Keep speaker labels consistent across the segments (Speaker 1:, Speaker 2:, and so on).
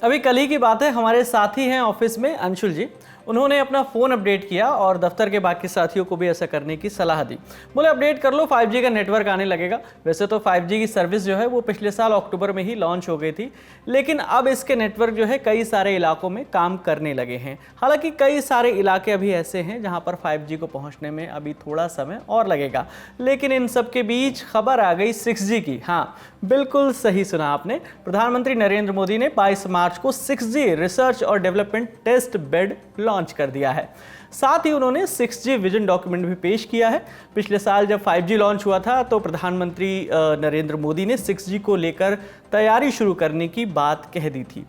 Speaker 1: अभी कल ही की बात है, हमारे साथी हैं ऑफिस में अंशुल जी। उन्होंने अपना फ़ोन अपडेट किया और दफ्तर के बाकी साथियों को भी ऐसा करने की सलाह दी। बोले अपडेट कर लो, 5G का नेटवर्क आने लगेगा। वैसे तो 5G की सर्विस जो है वो पिछले साल अक्टूबर में ही लॉन्च हो गई थी, लेकिन अब इसके नेटवर्क जो है कई सारे इलाकों में काम करने लगे हैं। हालांकि कई सारे इलाके अभी ऐसे हैं जहां पर 5G को पहुंचने में अभी थोड़ा समय और लगेगा, लेकिन इन सब के बीच खबर आ गई 6G की। हाँ, बिल्कुल सही सुना आपने। प्रधानमंत्री नरेंद्र मोदी ने 22 मार्च को 6G रिसर्च और डेवलपमेंट टेस्ट बेड लॉन्च कर दिया है। साथ ही उन्होंने 6G विजन डॉक्यूमेंट भी पेश किया है। पिछले साल जब 5G लॉन्च हुआ था तो प्रधानमंत्री नरेंद्र मोदी ने 6G को लेकर तैयारी शुरू करने की बात कह दी थी।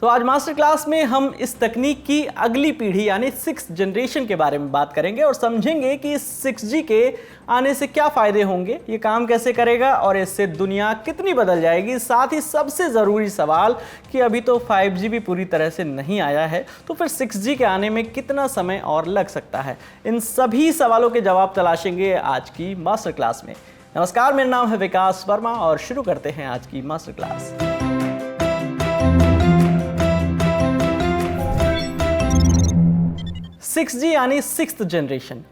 Speaker 1: तो आज मास्टर क्लास में हम इस तकनीक की अगली पीढ़ी यानी 6th जनरेशन के बारे में बात करेंगे और समझेंगे कि इस 6G के आने से क्या फ़ायदे होंगे, ये काम कैसे करेगा और इससे दुनिया कितनी बदल जाएगी। साथ ही सबसे ज़रूरी सवाल कि अभी तो 5G भी पूरी तरह से नहीं आया है, तो फिर 6G के आने में कितना समय और लग सकता है। इन सभी सवालों के जवाब तलाशेंगे आज की मास्टर क्लास में। नमस्कार, मेरा नाम है विकास वर्मा और शुरू करते हैं आज की मास्टर क्लास। 6G यानी 6th जनरेशन।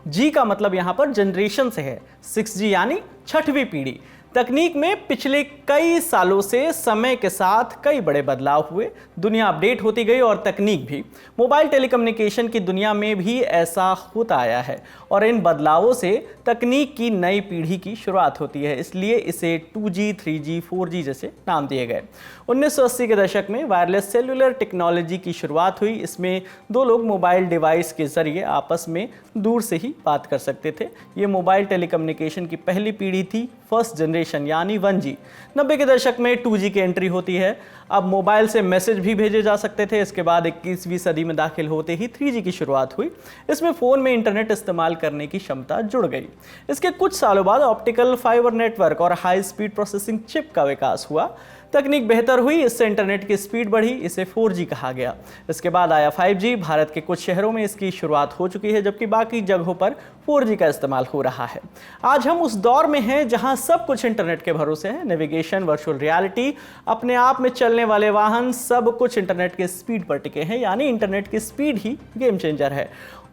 Speaker 1: जी का मतलब यहां पर जनरेशन से है। 6G यानी 6वीं पीढ़ी। तकनीक में पिछले कई सालों से समय के साथ कई बड़े बदलाव हुए, दुनिया अपडेट होती गई और तकनीक भी। मोबाइल टेलीकम्युनिकेशन की दुनिया में भी ऐसा होता आया है और इन बदलावों से तकनीक की नई पीढ़ी की शुरुआत होती है, इसलिए इसे 2G, 3G, 4G जैसे नाम दिए गए। 1980 के दशक में वायरलेस सेल्युलर टेक्नोलॉजी की शुरुआत हुई। इसमें दो लोग मोबाइल डिवाइस के जरिए आपस में दूर से ही बात कर सकते थे। ये मोबाइल टेलीकम्युनिकेशन की पहली पीढ़ी थी, फर्स्ट जनरेशन यानी 1G। 90 के दशक में 2G की एंट्री होती है। अब मोबाइल से मैसेज भी भेजे जा सकते थे। इसके बाद 21वीं सदी में दाखिल होते ही 3G की शुरुआत हुई। इसमें फ़ोन में इंटरनेट इस्तेमाल करने की क्षमता जुड़ गई। इसके कुछ सालों बाद ऑप्टिकल फाइबर नेटवर्क और हाई स्पीड प्रोसेसिंग चिप का विकास हुआ। तकनीक बेहतर हुई, इससे इंटरनेट की स्पीड बढ़ी, इसे 4G कहा गया। इसके बाद आया 5G। भारत के कुछ शहरों में इसकी शुरुआत हो चुकी है, जबकि बाकी जगहों पर 4G का इस्तेमाल हो रहा है। आज हम उस दौर में हैं जहां सब कुछ इंटरनेट के भरोसे है। नेविगेशन, वर्चुअल रियलिटी, अपने आप में चलने वाले वाहन, सब कुछ इंटरनेट के स्पीड पर टिके हैं, यानी इंटरनेट की स्पीड ही गेम चेंजर है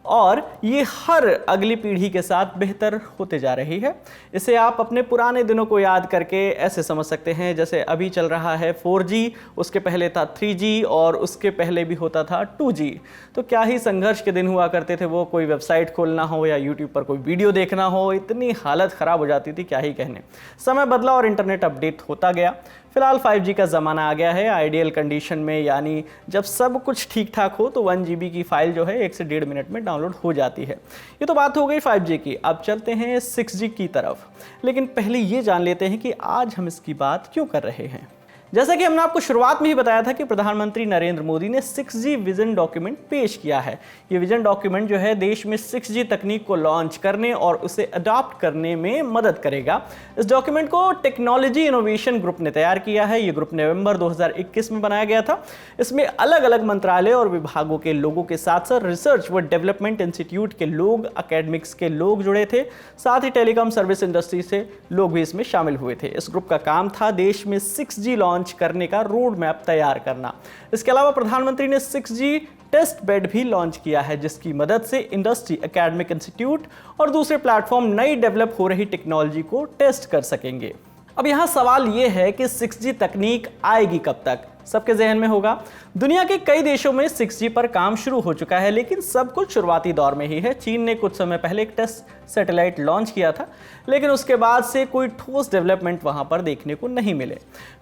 Speaker 1: और ये हर अगली पीढ़ी के साथ बेहतर होते जा रही है। इसे आप अपने पुराने दिनों को याद करके ऐसे समझ सकते हैं, जैसे अभी चल रहा है 4G, उसके पहले था 3G और उसके पहले भी होता था 2G। तो क्या ही संघर्ष के दिन हुआ करते थे वो। कोई वेबसाइट खोलना हो या यूट्यूब पर कोई वीडियो देखना हो, इतनी हालत ख़राब हो जाती थी, क्या ही कहने। समय बदला और इंटरनेट अपडेट होता गया। फिलहाल 5G का ज़माना आ गया है। आइडियल कंडीशन में यानी जब सब कुछ ठीक ठाक हो तो 1 GB की फाइल जो है 1 से 1.5 मिनट में डाउनलोड हो जाती है। ये तो बात हो गई 5G की। अब चलते हैं 6G की तरफ, लेकिन पहले ये जान लेते हैं कि आज हम इसकी बात क्यों कर रहे हैं। जैसा कि हमने आपको शुरुआत में ही बताया था कि प्रधानमंत्री नरेंद्र मोदी ने 6G विजन डॉक्यूमेंट पेश किया है। ये विजन डॉक्यूमेंट जो है देश में 6G तकनीक को लॉन्च करने और उसे अडॉप्ट करने में मदद करेगा। इस डॉक्यूमेंट को टेक्नोलॉजी इनोवेशन ग्रुप ने तैयार किया है। ये ग्रुप नवंबर 2021 में बनाया गया था। इसमें अलग अलग मंत्रालय और विभागों के लोगों के साथ साथ रिसर्च व डेवलपमेंट इंस्टीट्यूट के लोग, अकेडमिक्स के लोग जुड़े थे। साथ ही टेलीकॉम सर्विस इंडस्ट्री से लोग भी इसमें शामिल हुए थे। इस ग्रुप का काम था देश में 6G लॉन्च करने का रोड मैप तैयार करना। इसके अलावा प्रधानमंत्री ने 6G टेस्ट बेड भी लॉन्च किया है, जिसकी मदद से इंडस्ट्री, एकेडमिक इंस्टीट्यूट और दूसरे प्लेटफॉर्म नई डेवलप हो रही टेक्नोलॉजी को टेस्ट कर सकेंगे। अब यहां सवाल यह है कि 6G तकनीक आएगी कब तक। सबके जहन में होगा दुनिया के कई देशों में 6G पर काम शुरू हो चुका है, लेकिन सब कुछ शुरुआती दौर में ही है। चीन ने कुछ समय पहले एक टेस्ट सैटेलाइट लॉन्च किया था, लेकिन उसके बाद से कोई ठोस डेवलपमेंट वहां पर देखने को नहीं मिले।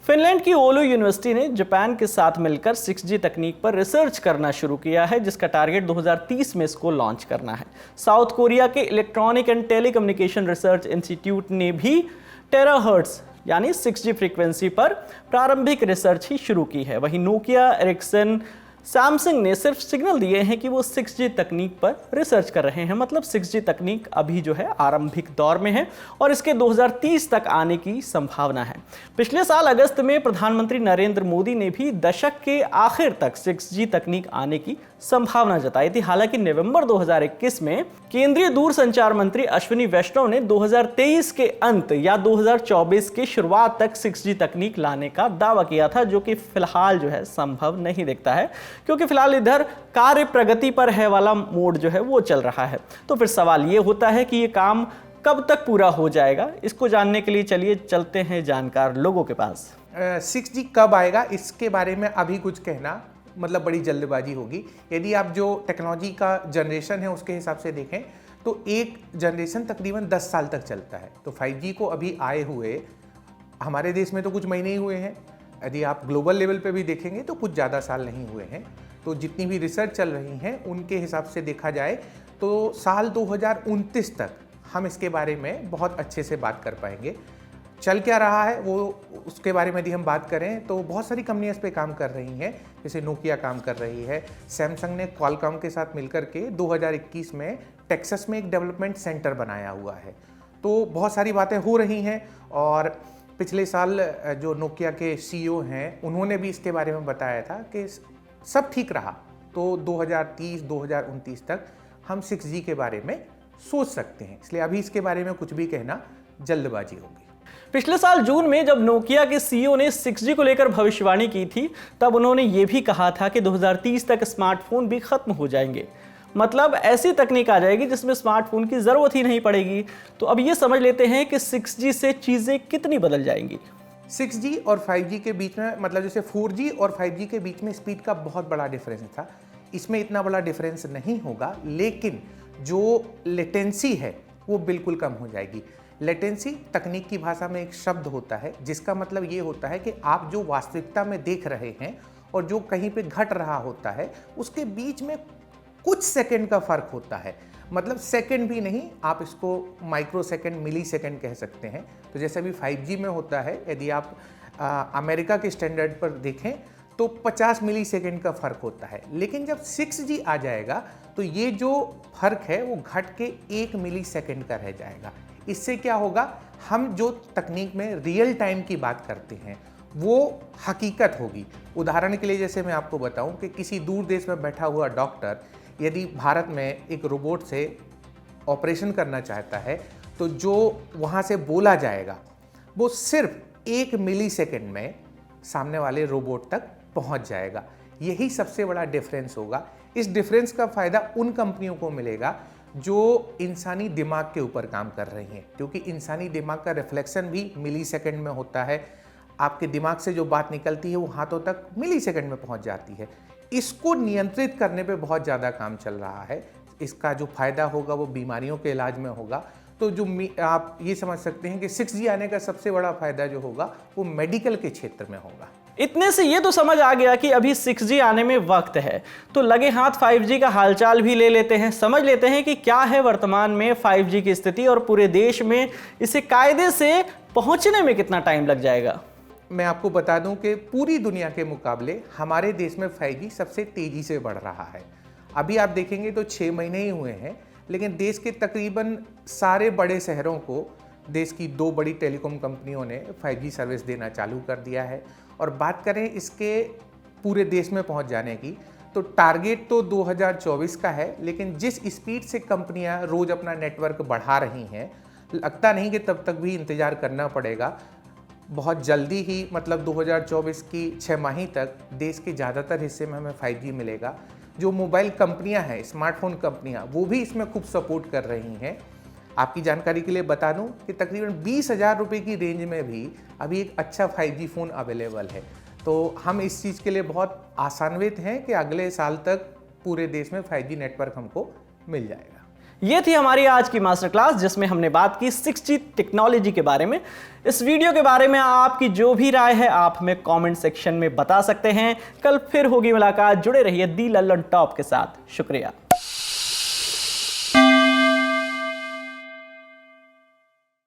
Speaker 1: फिनलैंड की ओलू यूनिवर्सिटी ने जापान के साथ मिलकर 6G तकनीक पर रिसर्च करना शुरू किया है, जिसका टारगेट 2030 में इसको लॉन्च करना है। साउथ कोरिया के electronic and telecommunication research institute ने भी टेराहर्ट्ज यानी 6G फ्रीक्वेंसी पर प्रारंभिक रिसर्च ही शुरू की है। वहीं नोकिया, एरिक्सन, सैमसंग ने सिर्फ सिग्नल दिए हैं कि वो 6G तकनीक पर रिसर्च कर रहे हैं। मतलब 6G तकनीक अभी जो है आरंभिक दौर में है और इसके 2030 तक आने की संभावना है। पिछले साल अगस्त में प्रधानमंत्री नरेंद्र मोदी ने भी दशक के आखिर तक 6G तकनीक आने की संभावना जताई थी। हालांकि नवंबर 2021 में केंद्रीय दूरसंचार मंत्री अश्विनी वैष्णव ने 2023 के अंत या 2024 के शुरुआत तक 6G तकनीक लाने का दावा किया था, जो कि फिलहाल जो है संभव नहीं दिखता है, क्योंकि फिलहाल इधर कार्य प्रगति पर है वाला मोड जो है वो चल रहा है। तो फिर सवाल ये होता है कि ये काम कब तक पूरा हो जाएगा। इसको जानने के लिए चलिए चलते हैं जानकार लोगों के पास।
Speaker 2: 6G कब आएगा इसके बारे में अभी कुछ कहना मतलब बड़ी जल्दबाजी होगी। यदि आप जो टेक्नोलॉजी का जनरेशन है उसके हिसाब से देखें तो एक जनरेशन तकरीबन 10 साल तक चलता है। तो 5G को अभी आए हुए हमारे देश में तो कुछ महीने ही हुए हैं, यदि आप ग्लोबल लेवल पे भी देखेंगे तो कुछ ज़्यादा साल नहीं हुए हैं। तो जितनी भी रिसर्च चल रही हैं उनके हिसाब से देखा जाए तो साल 2029 तक हम इसके बारे में बहुत अच्छे से बात कर पाएंगे। चल क्या रहा है वो उसके बारे में यदि हम बात करें तो बहुत सारी कंपनियां इस पे काम कर रही हैं। जैसे नोकिया काम कर रही है, सैमसंग ने क्वालकॉम के साथ मिलकर के 2021 में टेक्सास में एक डेवलपमेंट सेंटर बनाया हुआ है। तो बहुत सारी बातें हो रही हैं और पिछले साल जो नोकिया के CEO हैं उन्होंने भी इसके बारे में बताया था कि सब ठीक रहा तो 2030-2029 तक हम 6G के बारे में सोच सकते हैं। इसलिए अभी इसके बारे में कुछ भी कहना जल्दबाजी होगी।
Speaker 1: पिछले साल जून में जब नोकिया के CEO ने 6G को लेकर भविष्यवाणी की थी, तब उन्होंने ये भी कहा था कि 2030 तक स्मार्टफोन भी खत्म हो जाएंगे। मतलब ऐसी तकनीक आ जाएगी जिसमें स्मार्टफोन की जरूरत ही नहीं पड़ेगी। तो अब ये समझ लेते हैं कि 6G से चीजें कितनी बदल जाएंगी।
Speaker 2: 6G और 5G के बीच में मतलब जैसे 4G और 5G के बीच में स्पीड का बहुत बड़ा डिफरेंस था। इसमें इतना बड़ा डिफरेंस नहीं होगा, लेकिन जो लेटेंसी है वो बिल्कुल कम हो जाएगी। लेटेंसी तकनीक की भाषा में एक शब्द होता है जिसका मतलब ये होता है कि आप जो वास्तविकता में देख रहे हैं और जो कहीं पे घट रहा होता है उसके बीच में कुछ सेकंड का फर्क होता है। मतलब सेकंड भी नहीं, आप इसको माइक्रो सेकंड, मिली सेकंड कह सकते हैं। तो जैसे अभी 5G में होता है, यदि आप अमेरिका के स्टैंडर्ड पर देखें तो 50 मिली सेकंड का फर्क होता है। लेकिन जब 6G आ जाएगा तो ये जो फर्क है वो घट के 1 मिली सेकंड का रह जाएगा। इससे क्या होगा, हम जो तकनीक में रियल टाइम की बात करते हैं वो हकीकत होगी। उदाहरण के लिए जैसे मैं आपको बताऊं कि किसी दूर देश में बैठा हुआ डॉक्टर यदि भारत में एक रोबोट से ऑपरेशन करना चाहता है तो जो वहाँ से बोला जाएगा वो सिर्फ 1 मिली सेकेंड में सामने वाले रोबोट तक पहुँच जाएगा। यही सबसे बड़ा डिफरेंस होगा। इस डिफरेंस का फ़ायदा उन कंपनियों को मिलेगा जो इंसानी दिमाग के ऊपर काम कर रही हैं, क्योंकि इंसानी दिमाग का रिफ्लेक्शन भी मिली सेकेंड में होता है। आपके दिमाग से जो बात निकलती है वो हाथों तक मिली सेकेंड में पहुंच जाती है। इसको नियंत्रित करने पे बहुत ज़्यादा काम चल रहा है। इसका जो फ़ायदा होगा वो बीमारियों के इलाज में होगा। तो जो आप ये समझ सकते हैं कि 6G आने का सबसे बड़ा फ़ायदा जो होगा वो मेडिकल के क्षेत्र में होगा।
Speaker 1: इतने से ये तो समझ आ गया कि अभी 6G आने में वक्त है, तो लगे हाथ 5G का हालचाल भी ले लेते हैं, समझ लेते हैं कि क्या है वर्तमान में 5G की स्थिति और पूरे देश में इसे कायदे से पहुंचने में कितना टाइम लग जाएगा।
Speaker 2: मैं आपको बता दूं कि पूरी दुनिया के मुकाबले हमारे देश में 5G सबसे तेज़ी से बढ़ रहा है। अभी आप देखेंगे तो 6 महीने ही हुए हैं, लेकिन देश के तकरीबन सारे बड़े शहरों को देश की 2 बड़ी टेलीकॉम कंपनियों ने 5G सर्विस देना चालू कर दिया है। और बात करें इसके पूरे देश में पहुंच जाने की तो टारगेट तो 2024 का है, लेकिन जिस स्पीड से कंपनियां रोज़ अपना नेटवर्क बढ़ा रही हैं लगता नहीं कि तब तक भी इंतज़ार करना पड़ेगा। बहुत जल्दी ही मतलब 2024 की 6 माही तक देश के ज़्यादातर हिस्से में हमें 5G मिलेगा। जो मोबाइल कंपनियां हैं, स्मार्टफोन कंपनियां, वो भी इसमें खूब सपोर्ट कर रही हैं। आपकी जानकारी के लिए बता दूं कि तकरीबन 20,000 रुपये की रेंज में भी अभी एक अच्छा 5G फ़ोन अवेलेबल है। तो हम इस चीज़ के लिए बहुत आशान्वित हैं कि अगले साल तक पूरे देश में 5G नेटवर्क हमको मिल जाएगा।
Speaker 1: ये थी हमारी आज की मास्टर क्लास जिसमें हमने बात की 6G टेक्नोलॉजी के बारे में। इस वीडियो के बारे में आपकी जो भी राय है आप हमें कमेंट सेक्शन में बता सकते हैं। कल फिर होगी मुलाकात। जुड़े रहिए दी लल्लन टॉप के साथ। शुक्रिया।